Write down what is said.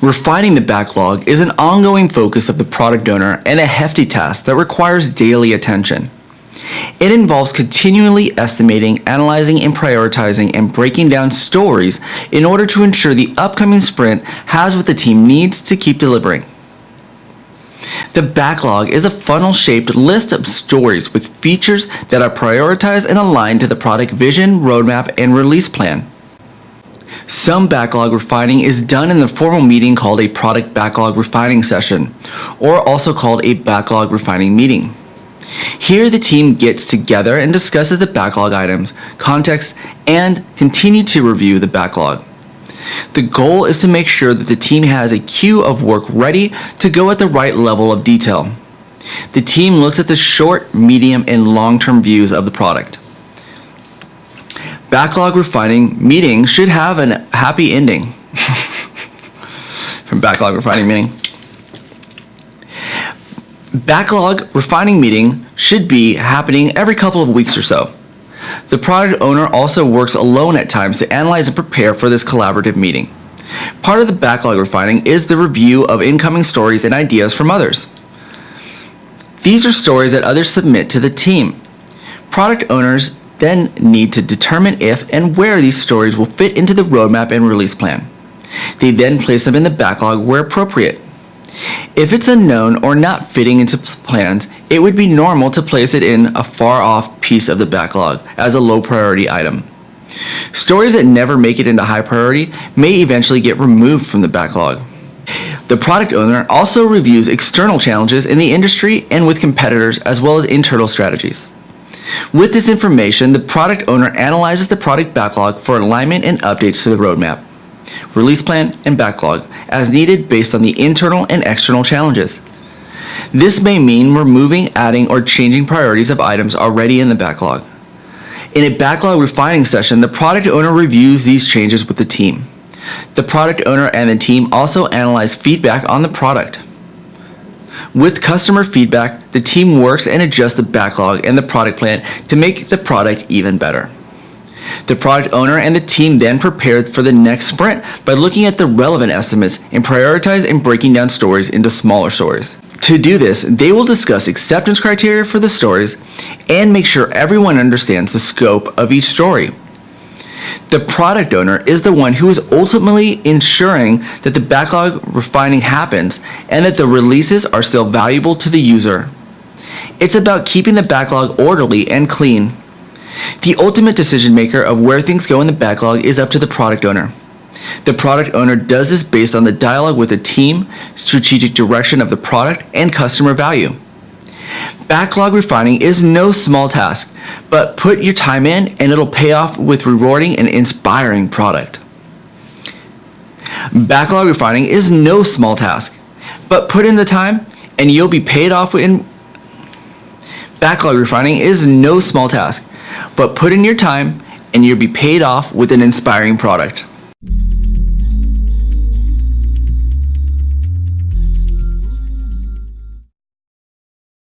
Refining the backlog is an ongoing focus of the product owner and a hefty task that requires daily attention. It involves continually estimating, analyzing, and prioritizing and breaking down stories in order to ensure the upcoming sprint has what the team needs to keep delivering. The backlog is a funnel-shaped list of stories with features that are prioritized and aligned to the product vision, roadmap, and release plan. Some backlog refining is done in the formal meeting called a product backlog refining session, or also called a backlog refining meeting. Here the team gets together and discusses the backlog items, context, and continue to review the backlog. The goal is to make sure that the team has a queue of work ready to go at the right level of detail. The team looks at the short, medium, and long-term views of the product. Backlog refining meeting should have a happy ending. From backlog refining meeting. Backlog refining meeting should be happening every couple of weeks or so. The product owner also works alone at times to analyze and prepare for this collaborative meeting. Part of the backlog refining is the review of incoming stories and ideas from others. These are stories that others submit to the team. Product owners then need to determine if and where these stories will fit into the roadmap and release plan. They then place them in the backlog where appropriate. If it's unknown or not fitting into plans, it would be normal to place it in a far-off piece of the backlog as a low priority item. Stories that never make it into high priority may eventually get removed from the backlog. The product owner also reviews external challenges in the industry and with competitors, as well as internal strategies. With this information, the product owner analyzes the product backlog for alignment and updates to the roadmap, release plan, and backlog as needed based on the internal and external challenges. This may mean removing, adding, or changing priorities of items already in the backlog. In a backlog refining session, the product owner reviews these changes with the team. The product owner and the team also analyze feedback on the product. With customer feedback, the team works and adjusts the backlog and the product plan to make the product even better. The product owner and the team then prepare for the next sprint by looking at the relevant estimates and prioritize and breaking down stories into smaller stories. To do this, they will discuss acceptance criteria for the stories and make sure everyone understands the scope of each story. The product owner is the one who is ultimately ensuring that the backlog refining happens and that the releases are still valuable to the user. It's about keeping the backlog orderly and clean. The ultimate decision maker of where things go in the backlog is up to the product owner. The product owner does this based on the dialogue with the team, strategic direction of the product, and customer value. Backlog refining is no small task, but put your time in and it'll pay off with rewarding and inspiring product. Backlog refining is no small task, but put in the time and you'll be paid off in. Backlog refining is no small task, but put in your time and you'll be paid off with an inspiring product.